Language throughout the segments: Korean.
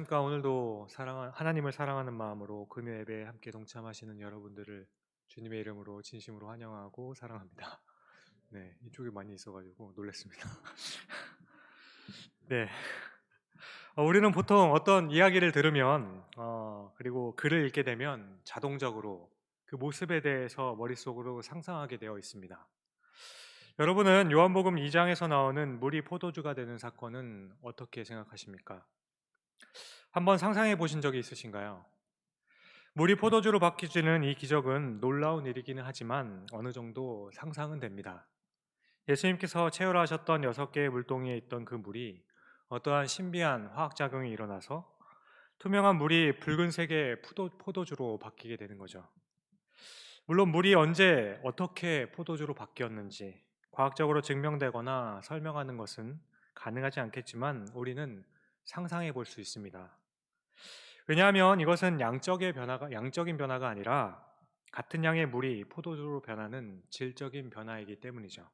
안녕하십니까. 오늘도 하나님을 사랑하는 마음으로 금요 예배에 함께 동참하시는 여러분들을 주님의 이름으로 진심으로 환영하고 사랑합니다. 네, 이쪽에 많이 있어가지고 놀랐습니다. 네, 우리는 보통 어떤 이야기를 들으면 그리고 글을 읽게 되면 자동적으로 그 모습에 대해서 머릿속으로 상상하게 되어 있습니다. 여러분은 요한복음 2장에서 나오는 물이 포도주가 되는 사건은 어떻게 생각하십니까? 한번 상상해 보신 적이 있으신가요? 물이 포도주로 바뀌어지는 이 기적은 놀라운 일이기는 하지만 어느 정도 상상은 됩니다. 예수님께서 체열하셨던 6개의 물동이에 있던 그 물이 어떠한 신비한 화학작용이 일어나서 투명한 물이 붉은색의 포도주로 바뀌게 되는 거죠. 물론 물이 언제 어떻게 포도주로 바뀌었는지 과학적으로 증명되거나 설명하는 것은 가능하지 않겠지만 우리는 상상해 볼 수 있습니다. 왜냐하면 이것은 양적인 변화가 아니라 같은 양의 물이 포도주로 변하는 질적인 변화이기 때문이죠.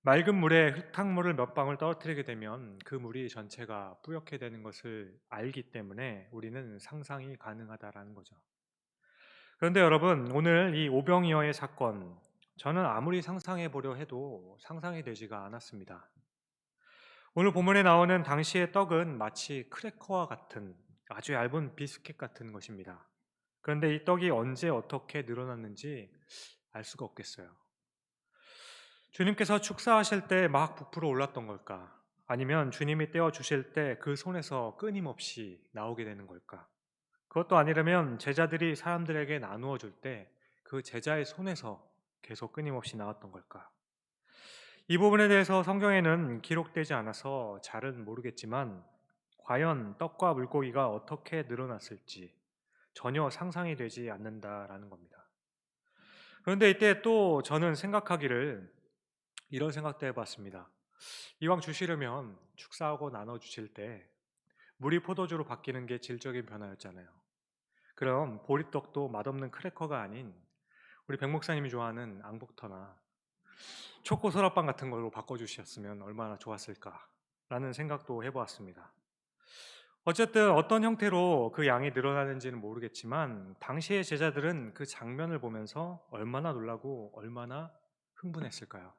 맑은 물에 흙탕물을 몇 방울 떨어뜨리게 되면 그 물이 전체가 뿌옇게 되는 것을 알기 때문에 우리는 상상이 가능하다라는 거죠. 그런데 여러분, 오늘 이 오병이어의 사건, 저는 아무리 상상해 보려 해도 상상이 되지가 않았습니다. 오늘 본문에 나오는 당시의 떡은 마치 크래커와 같은 아주 얇은 비스킷 같은 것입니다. 그런데 이 떡이 언제 어떻게 늘어났는지 알 수가 없겠어요. 주님께서 축사하실 때 막 부풀어 올랐던 걸까? 아니면 주님이 떼어 주실 때 그 손에서 끊임없이 나오게 되는 걸까? 그것도 아니라면 제자들이 사람들에게 나누어 줄 때 그 제자의 손에서 계속 끊임없이 나왔던 걸까? 이 부분에 대해서 성경에는 기록되지 않아서 잘은 모르겠지만 과연 떡과 물고기가 어떻게 늘어났을지 전혀 상상이 되지 않는다라는 겁니다. 그런데 이때 또 저는 생각하기를 이런 생각도 해봤습니다. 이왕 주시려면 축사하고 나눠 주실 때 물이 포도주로 바뀌는 게 질적인 변화였잖아요. 그럼 보리떡도 맛없는 크래커가 아닌 우리 백 목사님이 좋아하는 앙복터나 초코 소라빵 같은 걸로 바꿔주셨으면 얼마나 좋았을까라는 생각도 해보았습니다. 어쨌든 어떤 형태로 그 양이 늘어나는지는 모르겠지만 당시의 제자들은 그 장면을 보면서 얼마나 놀라고 얼마나 흥분했을까요?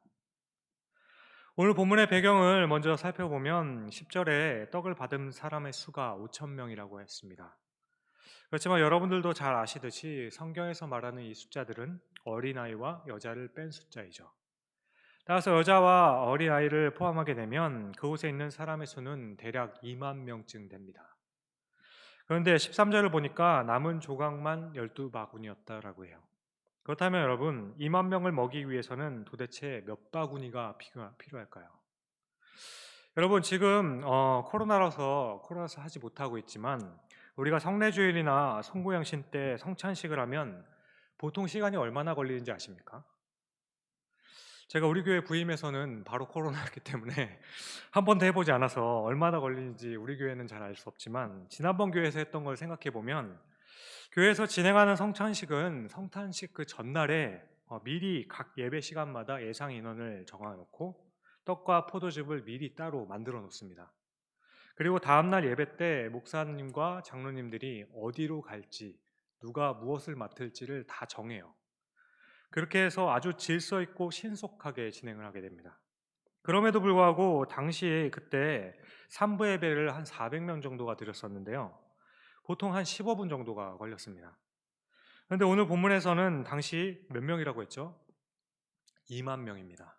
오늘 본문의 배경을 먼저 살펴보면 10절에 떡을 받은 사람의 수가 5천 명이라고 했습니다. 그렇지만 여러분들도 잘 아시듯이 성경에서 말하는 이 숫자들은 어린아이와 여자를 뺀 숫자이죠. 따라서 여자와 어린아이를 포함하게 되면 그곳에 있는 사람의 수는 대략 2만 명쯤 됩니다. 그런데 13절을 보니까 남은 조각만 12바구니였다라고 해요. 그렇다면 여러분, 2만 명을 먹이기 위해서는 도대체 몇 바구니가 필요할까요? 여러분, 지금 코로나라서 하지 못하고 있지만 우리가 성례주일이나 송구영신 때 성찬식을 하면 보통 시간이 얼마나 걸리는지 아십니까? 제가 우리 교회 부임해서는 바로 코로나였기 때문에 한 번도 해보지 않아서 얼마나 걸리는지 우리 교회는 잘 알 수 없지만 지난번 교회에서 했던 걸 생각해 보면 교회에서 진행하는 성탄식 그 전날에 미리 각 예배 시간마다 예상 인원을 정해놓고 떡과 포도즙을 미리 따로 만들어 놓습니다. 그리고 다음날 예배 때 목사님과 장로님들이 어디로 갈지 누가 무엇을 맡을지를 다 정해요. 그렇게 해서 아주 질서 있고 신속하게 진행을 하게 됩니다. 그럼에도 불구하고 당시에 그때 3부 예배를 한 400명 정도가 드렸었는데요. 보통 한 15분 정도가 걸렸습니다. 그런데 오늘 본문에서는 당시 몇 명이라고 했죠? 2만 명입니다.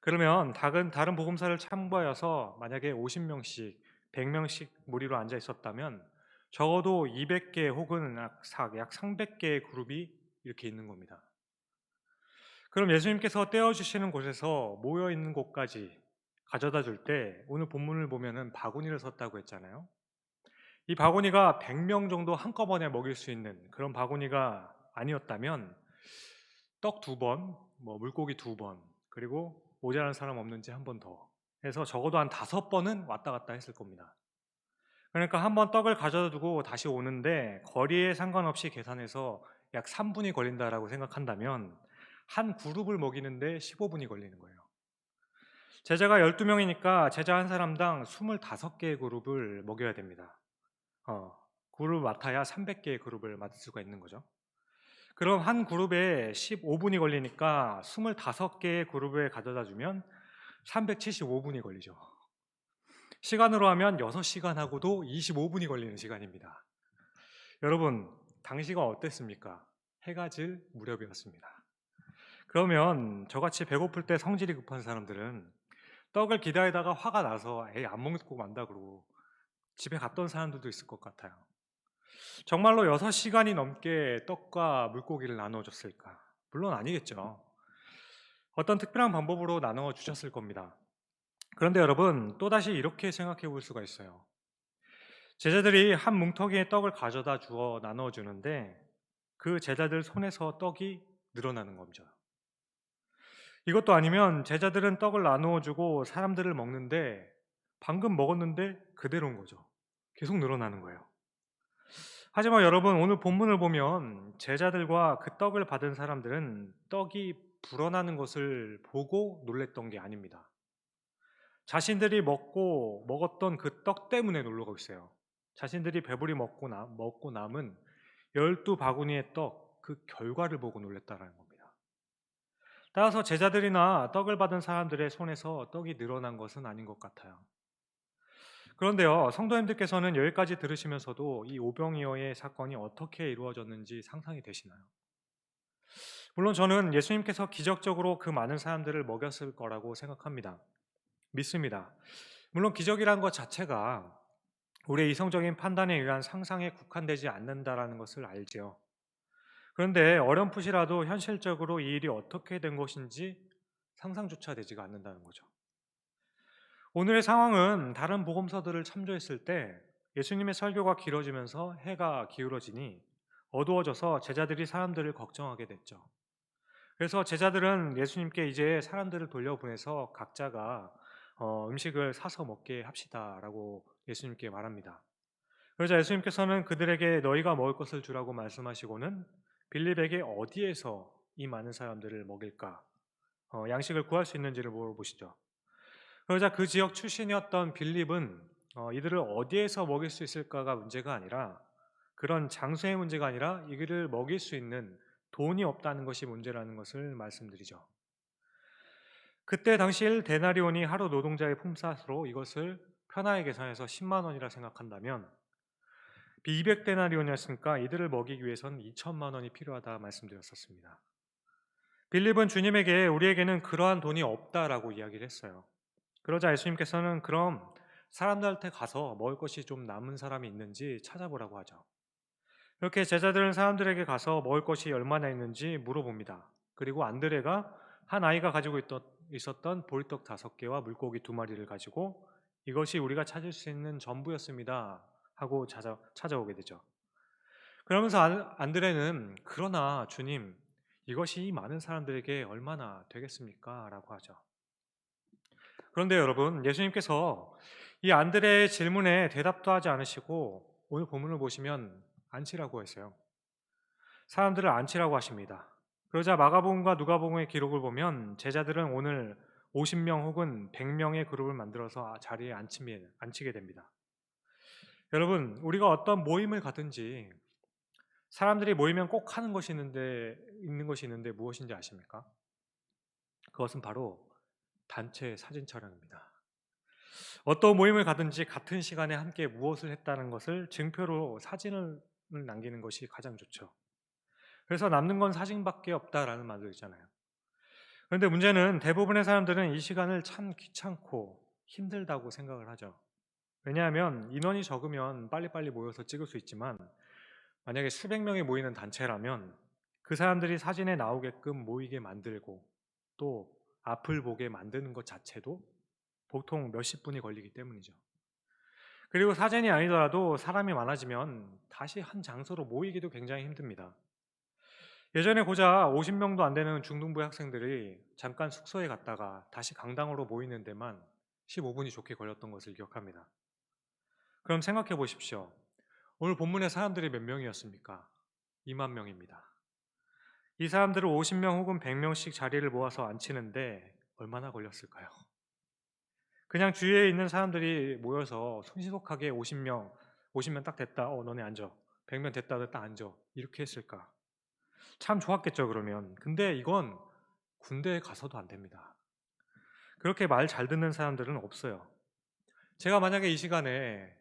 그러면 다른 복음사를 참고하여서 만약에 50명씩, 100명씩 무리로 앉아 있었다면 적어도 200개 혹은 약 300개의 그룹이 이렇게 있는 겁니다. 그럼 예수님께서 떼어주시는 곳에서 모여 있는 곳까지 가져다 줄 때 오늘 본문을 보면은 바구니를 섰다고 했잖아요. 이 바구니가 100명 정도 한꺼번에 먹일 수 있는 그런 바구니가 아니었다면 떡 2번, 물고기 2번, 그리고 모자란 사람 없는지 한 번 더 해서 적어도 한 5번은 왔다 갔다 했을 겁니다. 그러니까 한 번 떡을 가져다 두고 다시 오는데 거리에 상관없이 계산해서 약 3분이 걸린다라고 생각한다면 한 그룹을 먹이는데 15분이 걸리는 거예요. 제자가 12명이니까 제자 한 사람당 25개의 그룹을 먹여야 됩니다. 그룹을 맡아야 300개의 그룹을 맡을 수가 있는 거죠. 그럼 한 그룹에 15분이 걸리니까 25개의 그룹에 가져다 주면 375분이 걸리죠. 시간으로 하면 6시간하고도 25분이 걸리는 시간입니다. 여러분, 당시가 어땠습니까? 해가 질 무렵이었습니다. 그러면 저같이 배고플 때 성질이 급한 사람들은 떡을 기다리다가 화가 나서 에이 안 먹고 만다 그러고 집에 갔던 사람들도 있을 것 같아요. 정말로 6시간이 넘게 떡과 물고기를 나누어 줬을까? 물론 아니겠죠. 어떤 특별한 방법으로 나누어 주셨을 겁니다. 그런데 여러분, 또다시 이렇게 생각해 볼 수가 있어요. 제자들이 한 뭉텅이의 떡을 가져다 주어 나누어 주는데 그 제자들 손에서 떡이 늘어나는 겁니다. 이것도 아니면 제자들은 떡을 나누어 주고 사람들을 먹는데 방금 먹었는데 그대로인 거죠. 계속 늘어나는 거예요. 하지만 여러분, 오늘 본문을 보면 제자들과 그 떡을 받은 사람들은 떡이 불어나는 것을 보고 놀랬던 게 아닙니다. 자신들이 먹었던 그 떡 때문에 놀라고 있어요. 자신들이 배부리 먹고 남은 12바구니의 떡, 그 결과를 보고 놀랬다라는 겁니다. 따라서 제자들이나 떡을 받은 사람들의 손에서 떡이 늘어난 것은 아닌 것 같아요. 그런데요, 성도님들께서는 여기까지 들으시면서도 이 오병이어의 사건이 어떻게 이루어졌는지 상상이 되시나요? 물론 저는 예수님께서 기적적으로 그 많은 사람들을 먹였을 거라고 생각합니다. 믿습니다. 물론 기적이란 것 자체가 우리의 이성적인 판단에 의한 상상에 국한되지 않는다라는 것을 알지요. 그런데 어렴풋이라도 현실적으로 이 일이 어떻게 된 것인지 상상조차 되지가 않는다는 거죠. 오늘의 상황은 다른 복음서들을 참조했을 때 예수님의 설교가 길어지면서 해가 기울어지니 어두워져서 제자들이 사람들을 걱정하게 됐죠. 그래서 제자들은 예수님께 이제 사람들을 돌려보내서 각자가 음식을 사서 먹게 합시다라고 예수님께 말합니다. 그러자 예수님께서는 그들에게 너희가 먹을 것을 주라고 말씀하시고는 빌립에게 어디에서 이 많은 사람들을 먹일까? 양식을 구할 수 있는지를 물어보시죠. 그러자 그 지역 출신이었던 빌립은 이들을 어디에서 먹일 수 있을까가 문제가 아니라 그런 장소의 문제가 아니라 이들을 먹일 수 있는 돈이 없다는 것이 문제라는 것을 말씀드리죠. 그때 당시 1데나리온이 하루 노동자의 품삯으로 이것을 편하게 계산해서 10만 원이라 생각한다면 200데나리온이었으니까 이들을 먹이기 위해서는 2천만 원이 필요하다 말씀드렸었습니다. 빌립은 주님에게 우리에게는 그러한 돈이 없다라고 이야기를 했어요. 그러자 예수님께서는 그럼 사람들한테 가서 먹을 것이 좀 남은 사람이 있는지 찾아보라고 하죠. 이렇게 제자들은 사람들에게 가서 먹을 것이 얼마나 있는지 물어봅니다. 그리고 안드레가 한 아이가 가지고 있었던 보리떡 5개와 물고기 2마리를 가지고 이것이 우리가 찾을 수 있는 전부였습니다 하고 찾아오게 되죠. 그러면서 안드레는 그러나 주님, 이것이 이 많은 사람들에게 얼마나 되겠습니까? 라고 하죠. 그런데 여러분, 예수님께서 이 안드레의 질문에 대답도 하지 않으시고 오늘 본문을 보시면 안치라고 했어요. 사람들을 안치라고 하십니다. 그러자 마가복음과 누가복음의 기록을 보면 제자들은 오늘 50명 혹은 100명의 그룹을 만들어서 자리에 앉히게 됩니다. 여러분, 우리가 어떤 모임을 가든지 사람들이 모이면 꼭 하는 것이 있는데 무엇인지 아십니까? 그것은 바로 단체 사진 촬영입니다. 어떤 모임을 가든지 같은 시간에 함께 무엇을 했다는 것을 증표로 사진을 남기는 것이 가장 좋죠. 그래서 남는 건 사진밖에 없다라는 말도 있잖아요. 그런데 문제는 대부분의 사람들은 이 시간을 참 귀찮고 힘들다고 생각을 하죠. 왜냐하면 인원이 적으면 빨리빨리 모여서 찍을 수 있지만 만약에 수백 명이 모이는 단체라면 그 사람들이 사진에 나오게끔 모이게 만들고 또 앞을 보게 만드는 것 자체도 보통 몇십 분이 걸리기 때문이죠. 그리고 사진이 아니더라도 사람이 많아지면 다시 한 장소로 모이기도 굉장히 힘듭니다. 예전에 고작 50명도 안 되는 중등부 학생들이 잠깐 숙소에 갔다가 다시 강당으로 모이는 데만 15분이 좋게 걸렸던 것을 기억합니다. 그럼 생각해 보십시오. 오늘 본문의 사람들이 몇 명이었습니까? 2만 명입니다. 이 사람들을 50명 혹은 100명씩 자리를 모아서 앉히는데 얼마나 걸렸을까요? 그냥 주위에 있는 사람들이 모여서 손시독하게 50명 50면 딱 됐다. 너네 앉아. 100면 됐다. 너네 딱 앉아. 이렇게 했을까? 참 좋았겠죠, 그러면. 근데 이건 군대에 가서도 안 됩니다. 그렇게 말 잘 듣는 사람들은 없어요. 제가 만약에 이 시간에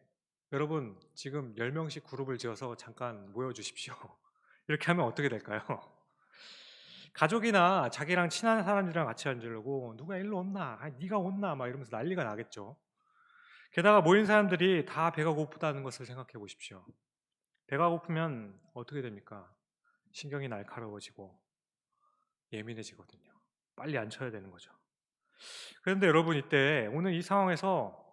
여러분 지금 10명씩 그룹을 지어서 잠깐 모여 주십시오. 이렇게 하면 어떻게 될까요? 가족이나 자기랑 친한 사람들이랑 같이 앉으려고 누가 일로 온나? 네가 온나? 막 이러면서 난리가 나겠죠. 게다가 모인 사람들이 다 배가 고프다는 것을 생각해 보십시오. 배가 고프면 어떻게 됩니까? 신경이 날카로워지고 예민해지거든요. 빨리 앉혀야 되는 거죠. 그런데 여러분 이때 오늘 이 상황에서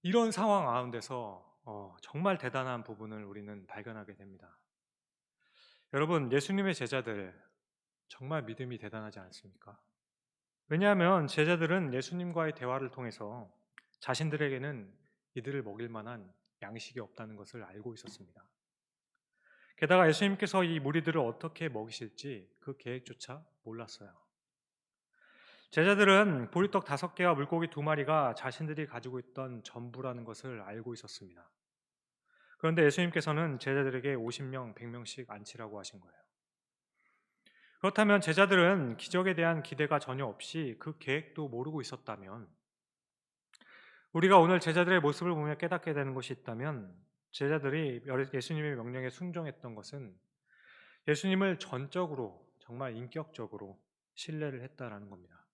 이런 상황 가운데서 정말 대단한 부분을 우리는 발견하게 됩니다. 여러분 예수님의 제자들 정말 믿음이 대단하지 않습니까? 왜냐하면 제자들은 예수님과의 대화를 통해서 자신들에게는 이들을 먹일 만한 양식이 없다는 것을 알고 있었습니다. 게다가 예수님께서 이 무리들을 어떻게 먹이실지 그 계획조차 몰랐어요. 제자들은 보리떡 5개와 물고기 2마리가 자신들이 가지고 있던 전부라는 것을 알고 있었습니다. 그런데 예수님께서는 제자들에게 50명, 100명씩 앉히라고 하신 거예요. 그렇다면 제자들은 기적에 대한 기대가 전혀 없이 그 계획도 모르고 있었다면, 우리가 오늘 제자들의 모습을 보며 깨닫게 되는 것이 있다면, 제자들이 예수님의 명령에 순종했던 것은 예수님을 전적으로 정말 인격적으로 신뢰를 했다라는 겁니다.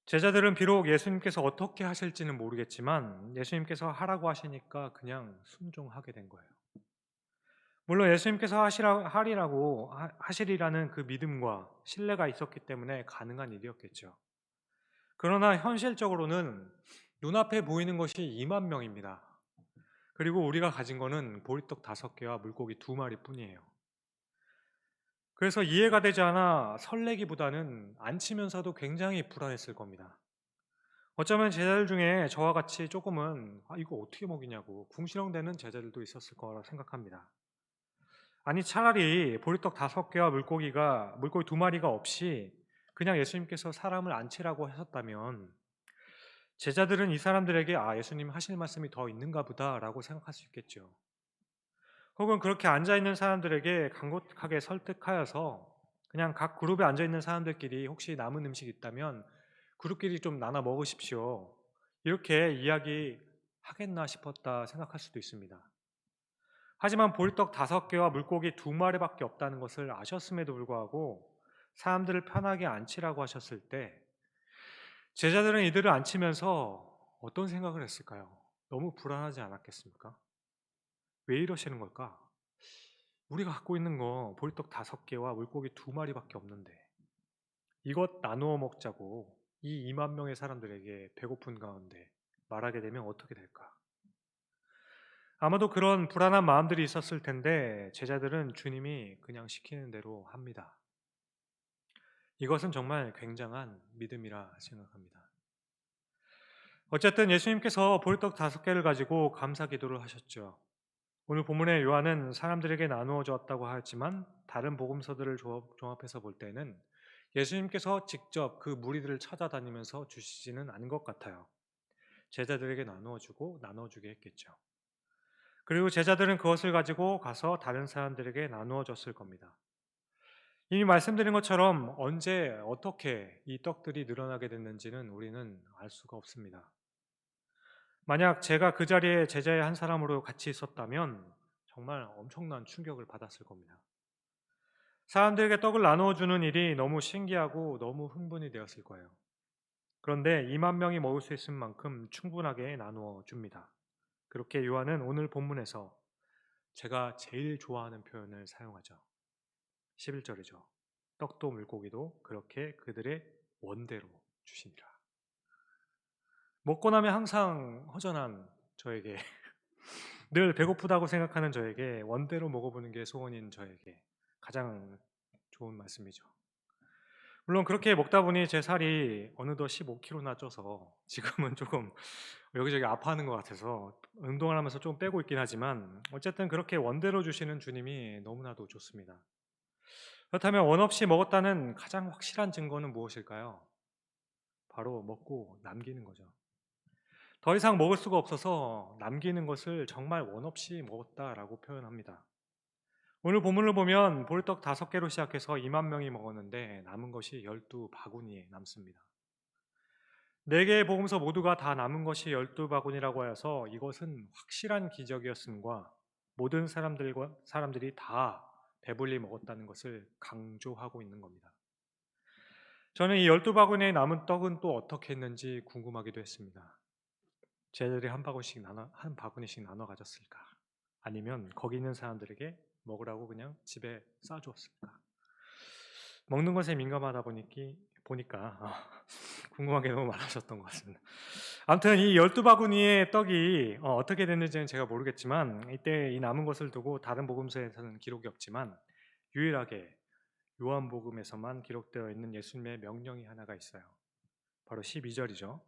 제자들은 비록 예수님께서 어떻게 하실지는 모르겠지만 예수님께서 하라고 하시니까 그냥 순종하게 된 거예요. 물론 예수님께서 하시리라는 그 믿음과 신뢰가 있었기 때문에 가능한 일이었겠죠. 그러나 현실적으로는 눈앞에 보이는 것이 2만 명입니다. 그리고 우리가 가진 거는 보리떡 5개와 물고기 2마리 뿐이에요. 그래서 이해가 되지 않아 설레기보다는 앉히면서도 굉장히 불안했을 겁니다. 어쩌면 제자들 중에 저와 같이 조금은 이거 어떻게 먹이냐고 궁시렁대는 제자들도 있었을 거라 생각합니다. 아니 차라리 보리떡 5개와 물고기 2마리가 없이 그냥 예수님께서 사람을 앉히라고 하셨다면 제자들은 이 사람들에게 예수님 하실 말씀이 더 있는가 보다라고 생각할 수 있겠죠. 혹은 그렇게 앉아있는 사람들에게 간곡하게 설득하여서 그냥 각 그룹에 앉아있는 사람들끼리 혹시 남은 음식 있다면 그룹끼리 좀 나눠 먹으십시오. 이렇게 이야기하겠나 싶었다 생각할 수도 있습니다. 하지만 보리떡 5개와 물고기 2마리밖에 없다는 것을 아셨음에도 불구하고 사람들을 편하게 앉히라고 하셨을 때 제자들은 이들을 앉히면서 어떤 생각을 했을까요? 너무 불안하지 않았겠습니까? 왜 이러시는 걸까? 우리가 갖고 있는 거 보리떡 5개와 물고기 2마리밖에 없는데 이것 나누어 먹자고 이 2만 명의 사람들에게 배고픈 가운데 말하게 되면 어떻게 될까? 아마도 그런 불안한 마음들이 있었을 텐데 제자들은 주님이 그냥 시키는 대로 합니다. 이것은 정말 굉장한 믿음이라 생각합니다. 어쨌든 예수님께서 보리떡 5개를 가지고 감사 기도를 하셨죠. 오늘 본문의 요한은 사람들에게 나누어 주었다고 하지만 다른 복음서들을 종합해서 볼 때는 예수님께서 직접 그 무리들을 찾아다니면서 주시지는 않은 것 같아요. 제자들에게 나누어주고 나눠주게 했겠죠. 그리고 제자들은 그것을 가지고 가서 다른 사람들에게 나누어 줬을 겁니다. 이미 말씀드린 것처럼 언제 어떻게 이 떡들이 늘어나게 됐는지는 우리는 알 수가 없습니다. 만약 제가 그 자리에 제자의 한 사람으로 같이 있었다면 정말 엄청난 충격을 받았을 겁니다. 사람들에게 떡을 나누어 주는 일이 너무 신기하고 너무 흥분이 되었을 거예요. 그런데 2만 명이 먹을 수 있을 만큼 충분하게 나누어 줍니다. 그렇게 요한은 오늘 본문에서 제가 제일 좋아하는 표현을 사용하죠. 11절이죠. 떡도 물고기도 그렇게 그들의 원대로 주시니라. 먹고 나면 항상 허전한 저에게 늘 배고프다고 생각하는 저에게 원대로 먹어보는 게 소원인 저에게 가장 좋은 말씀이죠. 물론 그렇게 먹다 보니 제 살이 어느덧 15kg나 쪄서 지금은 조금 여기저기 아파하는 것 같아서 운동을 하면서 좀 빼고 있긴 하지만 어쨌든 그렇게 원대로 주시는 주님이 너무나도 좋습니다. 그렇다면 원 없이 먹었다는 가장 확실한 증거는 무엇일까요? 바로 먹고 남기는 거죠. 더 이상 먹을 수가 없어서 남기는 것을 정말 원 없이 먹었다라고 표현합니다. 오늘 본문을 보면 볼떡 5개로 시작해서 2만 명이 먹었는데 남은 것이 12바구니에 남습니다. 4개의 복음서 모두가 다 남은 것이 12바구니라고 하여서 이것은 확실한 기적이었음과 모든 사람들이 다 배불리 먹었다는 것을 강조하고 있는 겁니다. 저는 이 12바구니에 남은 떡은 또 어떻게 했는지 궁금하기도 했습니다. 쟤들이 한 바구니씩 나눠 가졌을까? 아니면 거기 있는 사람들에게 먹으라고 그냥 집에 싸주었을까? 먹는 것에 민감하다 보니까 궁금한 게 너무 많아졌던 것 같습니다. 아무튼 이 12바구니의 떡이 어떻게 됐는지는 제가 모르겠지만 이때 이 남은 것을 두고 다른 복음서에서는 기록이 없지만 유일하게 요한복음에서만 기록되어 있는 예수님의 명령이 하나가 있어요. 바로 12절이죠.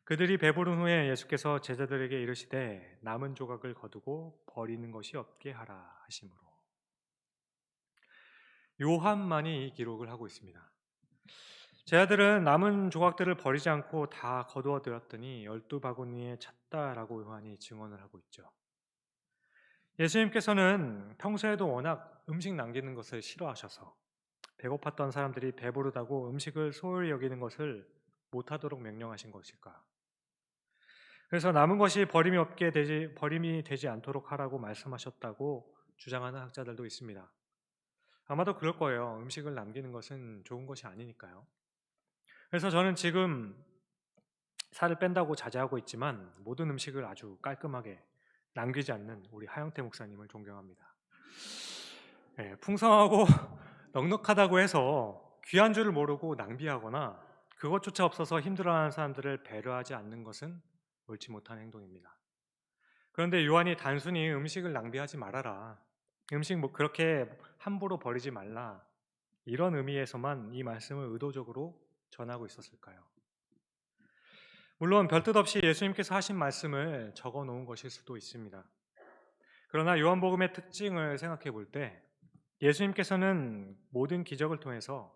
그들이 배부른 후에 예수께서 제자들에게 이르시되 남은 조각을 거두고 버리는 것이 없게 하라 하심으로. 요한만이 이 기록을 하고 있습니다. 제자들은 남은 조각들을 버리지 않고 다 거두어 들었더니 12바구니에 찼다라고 요한이 증언을 하고 있죠. 예수님께서는 평소에도 워낙 음식 남기는 것을 싫어하셔서 배고팠던 사람들이 배부르다고 음식을 소홀히 여기는 것을 못하도록 명령하신 것일까? 그래서 남은 것이 버림이 되지 않도록 하라고 말씀하셨다고 주장하는 학자들도 있습니다. 아마도 그럴 거예요. 음식을 남기는 것은 좋은 것이 아니니까요. 그래서 저는 지금 살을 뺀다고 자제하고 있지만 모든 음식을 아주 깔끔하게 남기지 않는 우리 하영태 목사님을 존경합니다. 풍성하고 넉넉하다고 해서 귀한 줄을 모르고 낭비하거나 그것조차 없어서 힘들어하는 사람들을 배려하지 않는 것은 옳지 못한 행동입니다. 그런데 요한이 단순히 음식을 낭비하지 말아라, 음식 그렇게 함부로 버리지 말라, 이런 의미에서만 이 말씀을 의도적으로 전하고 있었을까요? 물론 별뜻 없이 예수님께서 하신 말씀을 적어 놓은 것일 수도 있습니다. 그러나 요한복음의 특징을 생각해 볼 때 예수님께서는 모든 기적을 통해서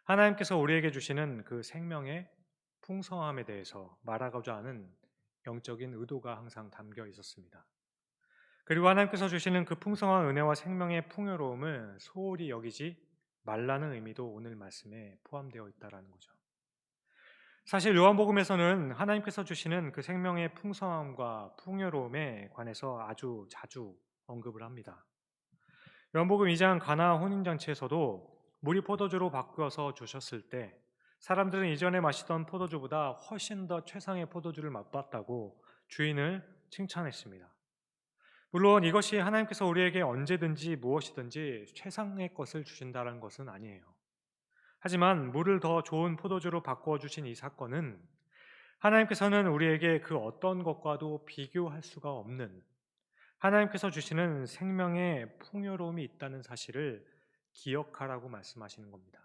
하나님께서 우리에게 주시는 그 생명의 풍성함에 대해서 말하고자 하는 영적인 의도가 항상 담겨 있었습니다. 그리고 하나님께서 주시는 그 풍성한 은혜와 생명의 풍요로움을 소홀히 여기지 말라는 의미도 오늘 말씀에 포함되어 있다는 거죠. 사실 요한복음에서는 하나님께서 주시는 그 생명의 풍성함과 풍요로움에 관해서 아주 자주 언급을 합니다. 요한복음 2장 가나 혼인잔치에서도 물이 포도주로 바뀌어서 주셨을 때 사람들은 이전에 마시던 포도주보다 훨씬 더 최상의 포도주를 맛봤다고 주인을 칭찬했습니다. 물론 이것이 하나님께서 우리에게 언제든지 무엇이든지 최상의 것을 주신다는 것은 아니에요. 하지만 물을 더 좋은 포도주로 바꾸어 주신 이 사건은 하나님께서는 우리에게 그 어떤 것과도 비교할 수가 없는 하나님께서 주시는 생명의 풍요로움이 있다는 사실을 기억하라고 말씀하시는 겁니다.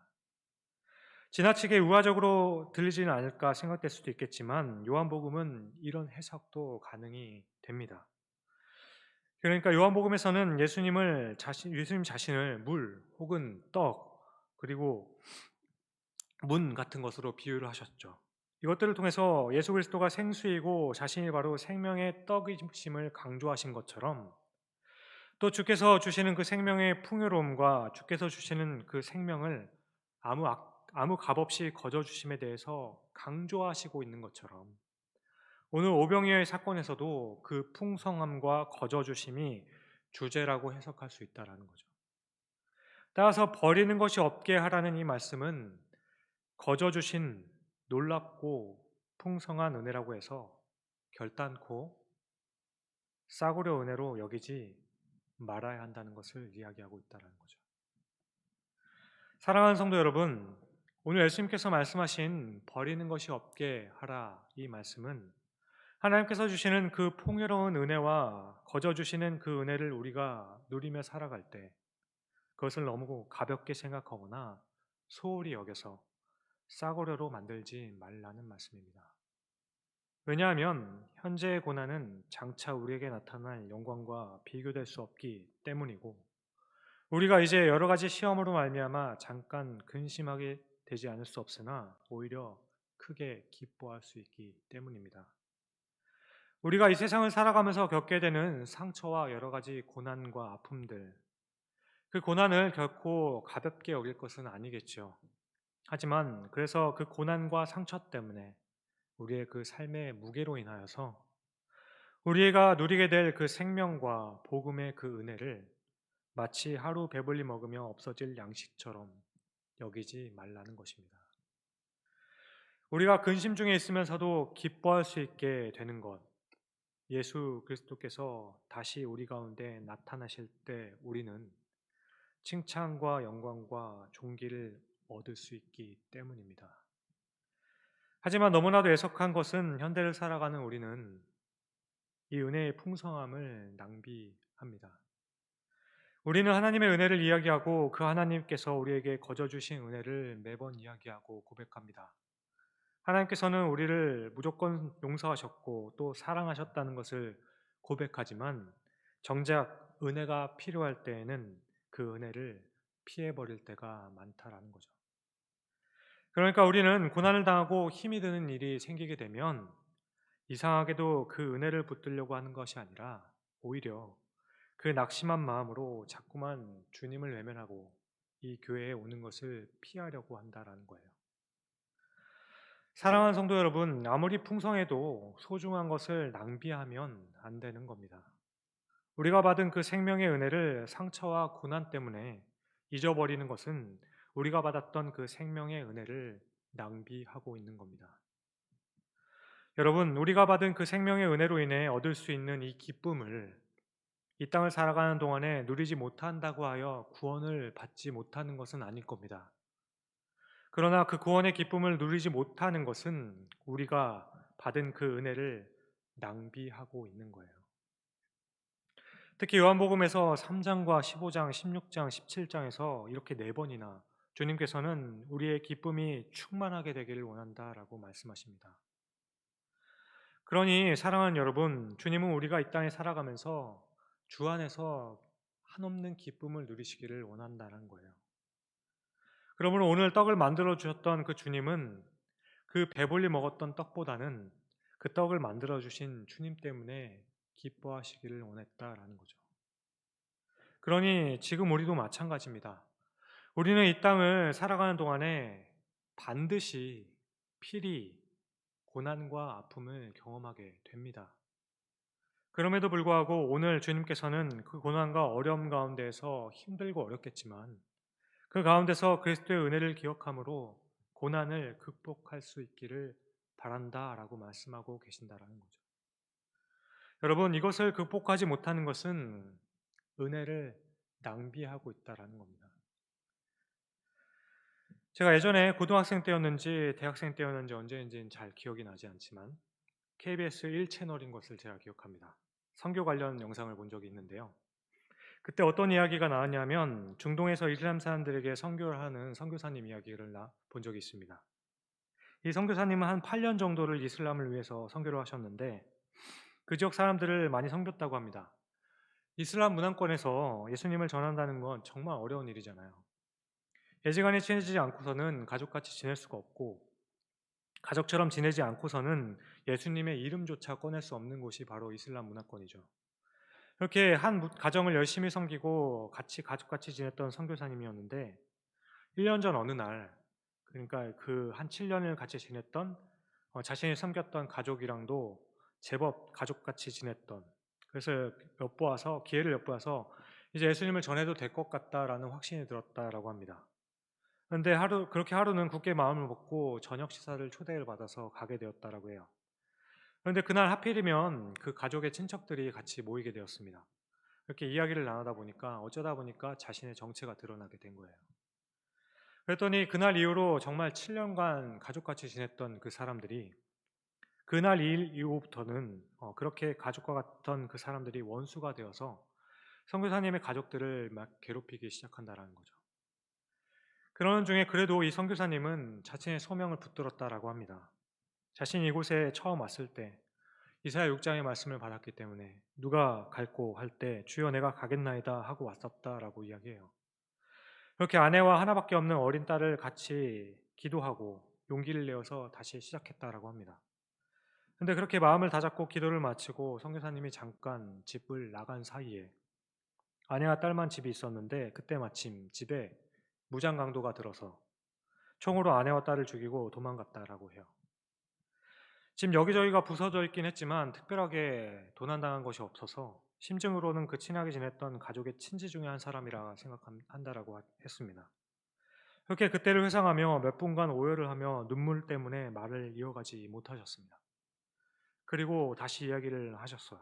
지나치게 우화적으로 들리지는 않을까 생각될 수도 있겠지만 요한복음은 이런 해석도 가능이 됩니다. 그러니까 요한복음에서는 예수님 자신을 물 혹은 떡 그리고 문 같은 것으로 비유를 하셨죠. 이것들을 통해서 예수 그리스도가 생수이고 자신이 바로 생명의 떡이심을 강조하신 것처럼 또 주께서 주시는 그 생명의 풍요로움과 주께서 주시는 그 생명을 아무 값없이 거저 주심에 대해서 강조하시고 있는 것처럼 오늘 오병이어의 사건에서도 그 풍성함과 거저 주심이 주제라고 해석할 수 있다라는 거죠. 따라서 버리는 것이 없게 하라는 이 말씀은 거저 주신 놀랍고 풍성한 은혜라고 해서 결단코 싸구려 은혜로 여기지 말아야 한다는 것을 이야기하고 있다는 거죠. 사랑하는 성도 여러분, 오늘 예수님께서 말씀하신 버리는 것이 없게 하라 이 말씀은 하나님께서 주시는 그 풍요로운 은혜와 거저 주시는 그 은혜를 우리가 누리며 살아갈 때 그것을 너무 가볍게 생각하거나 소홀히 여겨서 싸구려로 만들지 말라는 말씀입니다. 왜냐하면 현재의 고난은 장차 우리에게 나타날 영광과 비교될 수 없기 때문이고 우리가 이제 여러 가지 시험으로 말미암아 잠깐 근심하게 되지 않을 수 없으나 오히려 크게 기뻐할 수 있기 때문입니다. 우리가 이 세상을 살아가면서 겪게 되는 상처와 여러 가지 고난과 아픔들, 그 고난을 결코 가볍게 여길 것은 아니겠죠. 하지만 그래서 그 고난과 상처 때문에 우리의 그 삶의 무게로 인하여서 우리가 누리게 될 그 생명과 복음의 그 은혜를 마치 하루 배불리 먹으며 없어질 양식처럼 여기지 말라는 것입니다. 우리가 근심 중에 있으면서도 기뻐할 수 있게 되는 것, 예수 그리스도께서 다시 우리 가운데 나타나실 때 우리는 칭찬과 영광과 존귀를 얻을 수 있기 때문입니다. 하지만 너무나도 애석한 것은 현대를 살아가는 우리는 이 은혜의 풍성함을 낭비합니다. 우리는 하나님의 은혜를 이야기하고 그 하나님께서 우리에게 거저 주신 은혜를 매번 이야기하고 고백합니다. 하나님께서는 우리를 무조건 용서하셨고 또 사랑하셨다는 것을 고백하지만 정작 은혜가 필요할 때에는 그 은혜를 피해버릴 때가 많다라는 거죠. 그러니까 우리는 고난을 당하고 힘이 드는 일이 생기게 되면 이상하게도 그 은혜를 붙들려고 하는 것이 아니라 오히려 그 낙심한 마음으로 자꾸만 주님을 외면하고 이 교회에 오는 것을 피하려고 한다라는 거예요. 사랑하는 성도 여러분, 아무리 풍성해도 소중한 것을 낭비하면 안 되는 겁니다. 우리가 받은 그 생명의 은혜를 상처와 고난 때문에 잊어버리는 것은 우리가 받았던 그 생명의 은혜를 낭비하고 있는 겁니다. 여러분, 우리가 받은 그 생명의 은혜로 인해 얻을 수 있는 이 기쁨을 이 땅을 살아가는 동안에 누리지 못한다고 하여 구원을 받지 못하는 것은 아닐 겁니다. 그러나 그 구원의 기쁨을 누리지 못하는 것은 우리가 받은 그 은혜를 낭비하고 있는 거예요. 특히 요한복음에서 3장과 15장, 16장, 17장에서 이렇게 네 번이나 주님께서는 우리의 기쁨이 충만하게 되기를 원한다라고 말씀하십니다. 그러니 사랑하는 여러분, 주님은 우리가 이 땅에 살아가면서 주 안에서 한없는 기쁨을 누리시기를 원한다는 거예요. 그러므로 오늘 떡을 만들어 주셨던 그 주님은 그 배불리 먹었던 떡보다는 그 떡을 만들어 주신 주님 때문에 기뻐하시기를 원했다라는 거죠. 그러니 지금 우리도 마찬가지입니다. 우리는 이 땅을 살아가는 동안에 반드시 필히 고난과 아픔을 경험하게 됩니다. 그럼에도 불구하고 오늘 주님께서는 그 고난과 어려움 가운데에서 힘들고 어렵겠지만 그 가운데서 그리스도의 은혜를 기억함으로 고난을 극복할 수 있기를 바란다라고 말씀하고 계신다라는 거죠. 여러분, 이것을 극복하지 못하는 것은 은혜를 낭비하고 있다라는 겁니다. 제가 예전에 고등학생 때였는지 대학생 때였는지 언제인지는 잘 기억이 나지 않지만 KBS 1채널인 것을 제가 기억합니다. 선교 관련 영상을 본 적이 있는데요. 그때 어떤 이야기가 나왔냐면 중동에서 이슬람 사람들에게 선교를 하는 선교사님 이야기를 본 적이 있습니다. 이 선교사님은 한 8년 정도를 이슬람을 위해서 선교를 하셨는데 그 지역 사람들을 많이 섬겼다고 합니다. 이슬람 문화권에서 예수님을 전한다는 건 정말 어려운 일이잖아요. 예지간에 친해지지 않고서는 가족같이 지낼 수가 없고 가족처럼 지내지 않고서는 예수님의 이름조차 꺼낼 수 없는 곳이 바로 이슬람 문화권이죠. 이렇게 한 가정을 열심히 섬기고 같이 가족같이 지냈던 선교사님이었는데 1년 전 어느 날 그러니까 그 한 7년을 같이 지냈던 자신이 섬겼던 가족이랑도 제법 가족같이 지냈던 그래서 엿보아서 기회를 엿보아서 이제 예수님을 전해도 될 것 같다라는 확신이 들었다라고 합니다. 그런데 그렇게 하루는 굳게 마음을 먹고 저녁 식사를 초대를 받아서 가게 되었다라고 해요. 그런데 그날 하필이면 그 가족의 친척들이 같이 모이게 되었습니다. 이렇게 이야기를 나누다 보니까 어쩌다 보니까 자신의 정체가 드러나게 된 거예요. 그랬더니 그날 이후로 정말 7년간 가족같이 지냈던 그 사람들이 그날 일 이후부터는 그렇게 가족과 같던 그 사람들이 원수가 되어서 선교사님의 가족들을 막 괴롭히기 시작한다라는 거죠. 그러는 중에 그래도 이 선교사님은 자신의 소명을 붙들었다라고 합니다. 자신이 이곳에 처음 왔을 때 이사야 6장의 말씀을 받았기 때문에 누가 갈고 할 때 주여 내가 가겠나이다 하고 왔었다라고 이야기해요. 그렇게 아내와 하나밖에 없는 어린 딸을 같이 기도하고 용기를 내어서 다시 시작했다라고 합니다. 근데 그렇게 마음을 다잡고 기도를 마치고 선교사님이 잠깐 집을 나간 사이에 아내와 딸만 집이 있었는데 그때 마침 집에 무장 강도가 들어서 총으로 아내와 딸을 죽이고 도망갔다라고 해요. 집 여기저기가 부서져 있긴 했지만 특별하게 도난당한 것이 없어서 심증으로는 그 친하게 지냈던 가족의 친지 중에 한 사람이라 생각한다라고 했습니다. 그렇게 그때를 회상하며 몇 분간 오열을 하며 눈물 때문에 말을 이어가지 못하셨습니다. 그리고 다시 이야기를 하셨어요.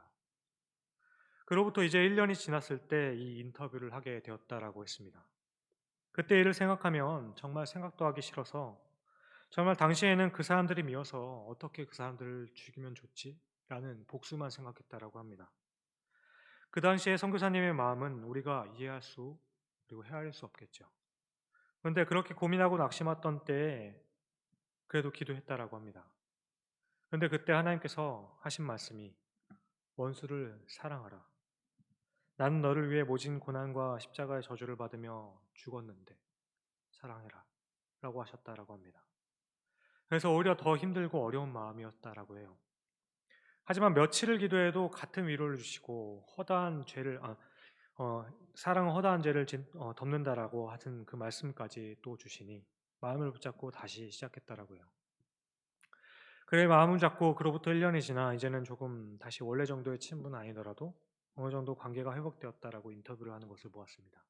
그로부터 이제 1년이 지났을 때 이 인터뷰를 하게 되었다라고 했습니다. 그때 일을 생각하면 정말 생각도 하기 싫어서 정말 당시에는 그 사람들이 미워서 어떻게 그 사람들을 죽이면 좋지? 라는 복수만 생각했다라고 합니다. 그 당시에 선교사님의 마음은 우리가 이해할 수 그리고 헤아릴 수 없겠죠. 그런데 그렇게 고민하고 낙심했던 때에 그래도 기도했다라고 합니다. 그런데 그때 하나님께서 하신 말씀이 원수를 사랑하라. 나는 너를 위해 모진 고난과 십자가의 저주를 받으며 죽었는데 사랑해라 라고 하셨다라고 합니다. 그래서 오히려 더 힘들고 어려운 마음이었다라고 해요. 하지만 며칠을 기도해도 같은 위로를 주시고 사랑은 허다한 죄를 덮는다라고 하신 그 말씀까지 또 주시니 마음을 붙잡고 다시 시작했다라고요. 그래 마음을 잡고 그로부터 1년이 지나 이제는 조금 다시 원래 정도의 친분은 아니더라도 어느 정도 관계가 회복되었다라고 인터뷰를 하는 것을 보았습니다.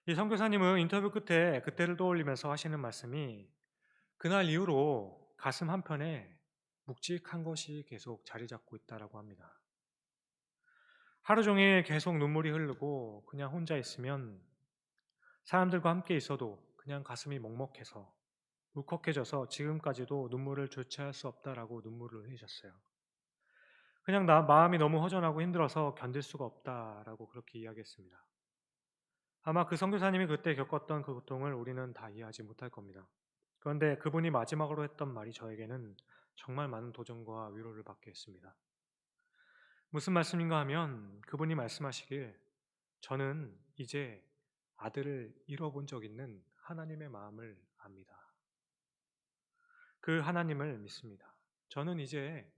이 선교사님은 인터뷰 끝에 그때를 떠올리면서 하시는 말씀이 그날 이후로 가슴 한편에 묵직한 것이 계속 자리 잡고 있다라고 합니다. 하루 종일 계속 눈물이 흐르고 그냥 혼자 있으면 사람들과 함께 있어도 그냥 가슴이 먹먹해서 울컥해져서 지금까지도 눈물을 주체할 수 없다라고 눈물을 흘리셨어요. 그냥 나 마음이 너무 허전하고 힘들어서 견딜 수가 없다라고 그렇게 이야기했습니다. 아마 그 선교사님이 그때 겪었던 그 고통을 우리는 다 이해하지 못할 겁니다. 그런데 그분이 마지막으로 했던 말이 저에게는 정말 많은 도전과 위로를 받게 했습니다. 무슨 말씀인가 하면 그분이 말씀하시길 저는 이제 아들을 잃어본 적 있는 하나님의 마음을 압니다. 그 하나님을 믿습니다. 저는 이제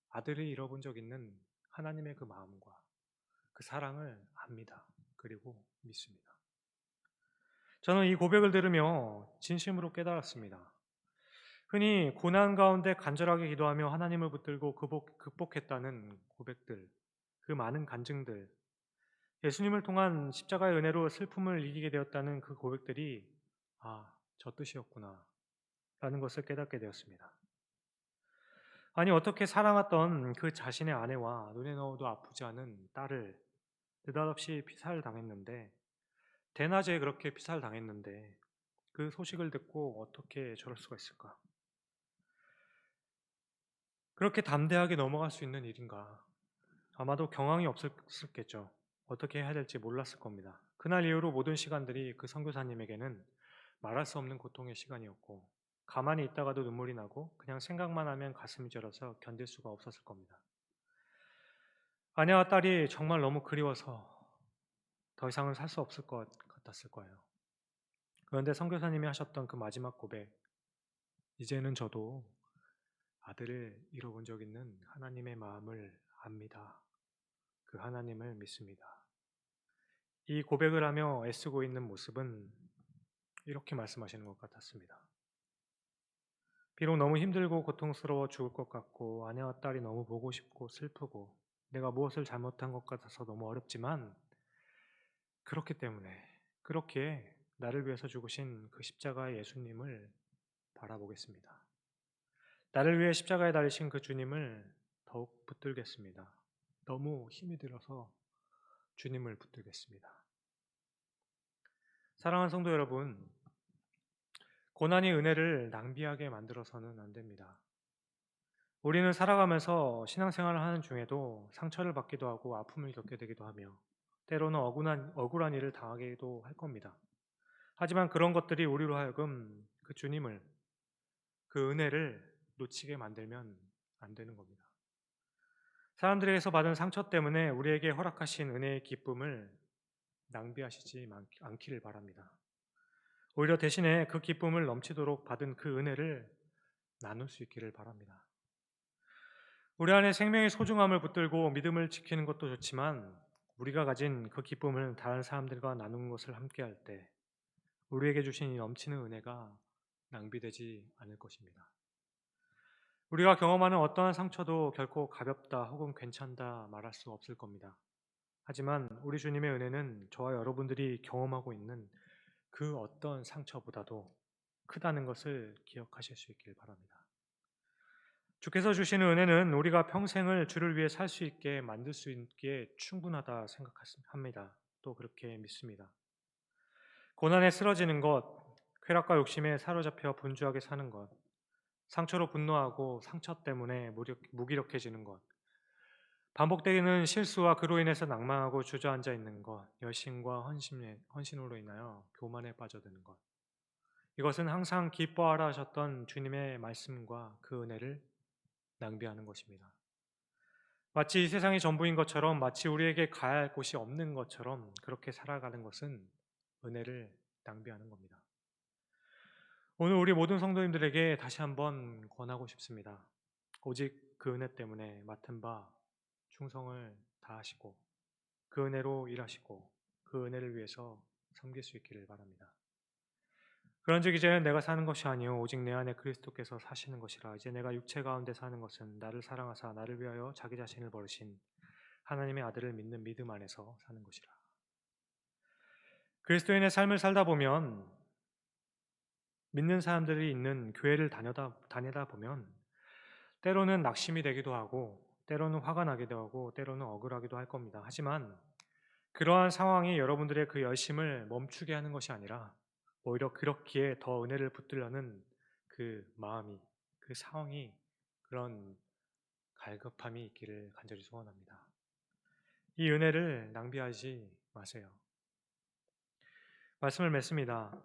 아들을 잃어본 적 있는 하나님의 그 마음과 그 사랑을 압니다. 그리고 믿습니다. 저는 이 고백을 들으며 진심으로 깨달았습니다. 흔히 고난 가운데 간절하게 기도하며 하나님을 붙들고 극복했다는 고백들, 그 많은 간증들, 예수님을 통한 십자가의 은혜로 슬픔을 이기게 되었다는 그 고백들이 저 뜻이었구나 라는 것을 깨닫게 되었습니다. 아니 어떻게 사랑했던 그 자신의 아내와 눈에 넣어도 아프지 않은 딸을 느닷없이 피살당했는데 대낮에 그렇게 피살당했는데 그 소식을 듣고 어떻게 저럴 수가 있을까? 그렇게 담대하게 넘어갈 수 있는 일인가? 아마도 경황이 없었겠죠. 어떻게 해야 될지 몰랐을 겁니다. 그날 이후로 모든 시간들이 그 선교사님에게는 말할 수 없는 고통의 시간이었고 가만히 있다가도 눈물이 나고 그냥 생각만 하면 가슴이 저려서 견딜 수가 없었을 겁니다. 아내와 딸이 정말 너무 그리워서 더 이상은 살 수 없을 것 같았을 거예요. 그런데 선교사님이 하셨던 그 마지막 고백, 이제는 저도 아들을 잃어본 적 있는 하나님의 마음을 압니다. 그 하나님을 믿습니다. 이 고백을 하며 애쓰고 있는 모습은 이렇게 말씀하시는 것 같았습니다. 비록 너무 힘들고 고통스러워 죽을 것 같고 아내와 딸이 너무 보고 싶고 슬프고 내가 무엇을 잘못한 것 같아서 너무 어렵지만 그렇기 때문에 그렇게 나를 위해서 죽으신 그 십자가의 예수님을 바라보겠습니다. 나를 위해 십자가에 달리신 그 주님을 더욱 붙들겠습니다. 너무 힘이 들어서 주님을 붙들겠습니다. 사랑하는 성도 여러분, 고난이 은혜를 낭비하게 만들어서는 안 됩니다. 우리는 살아가면서 신앙생활을 하는 중에도 상처를 받기도 하고 아픔을 겪게 되기도 하며 때로는 억울한 일을 당하기도 할 겁니다. 하지만 그런 것들이 우리로 하여금 그 주님을, 그 은혜를 놓치게 만들면 안 되는 겁니다. 사람들에게서 받은 상처 때문에 우리에게 허락하신 은혜의 기쁨을 낭비하시지 않기를 바랍니다. 오히려 대신에 그 기쁨을 넘치도록 받은 그 은혜를 나눌 수 있기를 바랍니다. 우리 안에 생명의 소중함을 붙들고 믿음을 지키는 것도 좋지만 우리가 가진 그 기쁨을 다른 사람들과 나누는 것을 함께할 때 우리에게 주신 이 넘치는 은혜가 낭비되지 않을 것입니다. 우리가 경험하는 어떠한 상처도 결코 가볍다 혹은 괜찮다 말할 수 없을 겁니다. 하지만 우리 주님의 은혜는 저와 여러분들이 경험하고 있는 그 어떤 상처보다도 크다는 것을 기억하실 수 있길 바랍니다. 주께서 주시는 은혜는 우리가 평생을 주를 위해 살 수 있게 만들 수 있기에 충분하다 생각합니다. 또 그렇게 믿습니다. 고난에 쓰러지는 것, 쾌락과 욕심에 사로잡혀 분주하게 사는 것, 상처로 분노하고 상처 때문에 무기력해지는 것, 반복되는 실수와 그로 인해서 낭망하고 주저앉아 있는 것, 열심과 헌신으로 인하여 교만에 빠져드는 것. 이것은 항상 기뻐하라 하셨던 주님의 말씀과 그 은혜를 낭비하는 것입니다. 마치 이 세상이 전부인 것처럼, 마치 우리에게 가야 할 곳이 없는 것처럼 그렇게 살아가는 것은 은혜를 낭비하는 겁니다. 오늘 우리 모든 성도님들에게 다시 한번 권하고 싶습니다. 오직 그 은혜 때문에 맡은 바 충성을 다하시고 그 은혜로 일하시고 그 은혜를 위해서 섬길 수 있기를 바랍니다. 그런즉 이제는 내가 사는 것이 아니요 오직 내 안에 그리스도께서 사시는 것이라. 이제 내가 육체 가운데 사는 것은 나를 사랑하사 나를 위하여 자기 자신을 버리신 하나님의 아들을 믿는 믿음 안에서 사는 것이라. 그리스도인의 삶을 살다 보면, 믿는 사람들이 있는 교회를 다니다 보면 때로는 낙심이 되기도 하고 때로는 화가 나기도 하고 때로는 억울하기도 할 겁니다. 하지만 그러한 상황이 여러분들의 그 열심을 멈추게 하는 것이 아니라 오히려 그렇기에 더 은혜를 붙들려는 그 마음이, 그 상황이, 그런 갈급함이 있기를 간절히 소원합니다. 이 은혜를 낭비하지 마세요. 말씀을 맺습니다.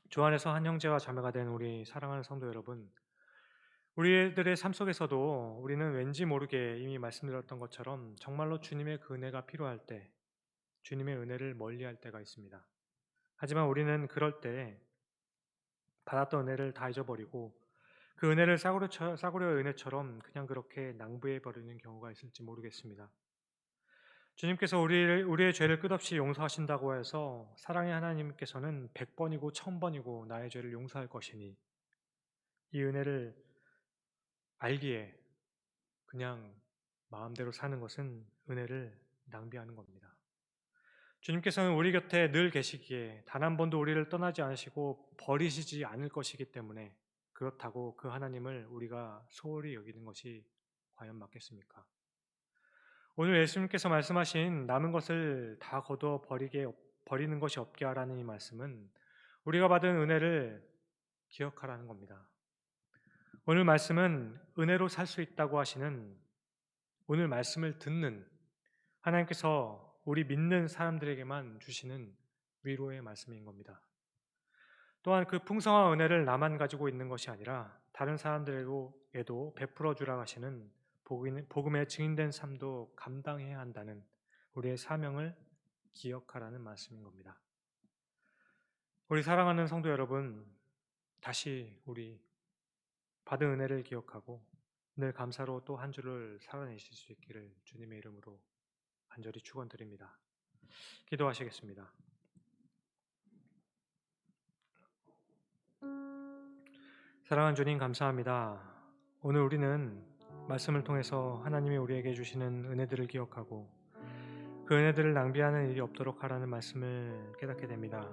주 안에서 한 형제와 자매가 된 우리 사랑하는 성도 여러분, 우리들의 삶 속에서도 우리는 왠지 모르게 이미 말씀드렸던 것처럼 정말로 주님의 그 은혜가 필요할 때, 주님의 은혜를 멀리할 때가 있습니다. 하지만 우리는 그럴 때 받았던 은혜를 다 잊어버리고 그 은혜를 싸구려의 은혜처럼 그냥 그렇게 낭비해 버리는 경우가 있을지 모르겠습니다. 주님께서 우리의 죄를 끝없이 용서하신다고 해서 사랑의 하나님께서는 100번이고 1000번이고 나의 죄를 용서할 것이니 이 은혜를 알기에 그냥 마음대로 사는 것은 은혜를 낭비하는 겁니다. 주님께서는 우리 곁에 늘 계시기에 단 한 번도 우리를 떠나지 않으시고 버리시지 않을 것이기 때문에 그렇다고 그 하나님을 우리가 소홀히 여기는 것이 과연 맞겠습니까? 오늘 예수님께서 말씀하신 남은 것을 다 거두어 버리는 것이 없게 하라는 이 말씀은 우리가 받은 은혜를 기억하라는 겁니다. 오늘 말씀은 은혜로 살 수 있다고 하시는, 오늘 말씀을 듣는 하나님께서 우리 믿는 사람들에게만 주시는 위로의 말씀인 겁니다. 또한 그 풍성한 은혜를 나만 가지고 있는 것이 아니라 다른 사람들에게도 베풀어 주라 하시는 복음의 증인된 삶도 감당해야 한다는 우리의 사명을 기억하라는 말씀인 겁니다. 우리 사랑하는 성도 여러분, 다시 우리 받은 은혜를 기억하고 늘 감사로 또 한 주를 살아내실 수 있기를 주님의 이름으로 간절히 축원드립니다. 기도하시겠습니다. 사랑하는 주님, 감사합니다. 오늘 우리는 말씀을 통해서 하나님이 우리에게 주시는 은혜들을 기억하고 그 은혜들을 낭비하는 일이 없도록 하라는 말씀을 깨닫게 됩니다.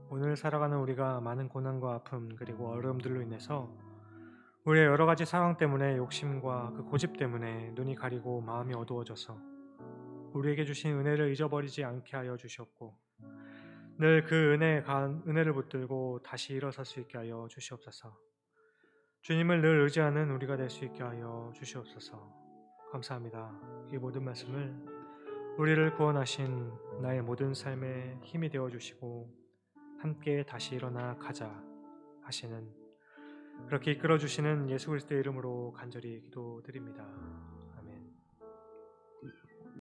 오늘 살아가는 우리가 많은 고난과 아픔 그리고 어려움들로 인해서 우리의 여러 가지 상황 때문에, 욕심과 그 고집 때문에 눈이 가리고 마음이 어두워져서 우리에게 주신 은혜를 잊어버리지 않게 하여 주셨고 늘 그 은혜를 붙들고 다시 일어설 수 있게 하여 주시옵소서. 주님을 늘 의지하는 우리가 될 수 있게 하여 주시옵소서. 감사합니다. 이 모든 말씀을 우리를 구원하신 나의 모든 삶에 힘이 되어 주시고 함께 다시 일어나 가자 하시는, 그렇게 이끌어 주시는 예수 그리스도의 이름으로 간절히 기도드립니다.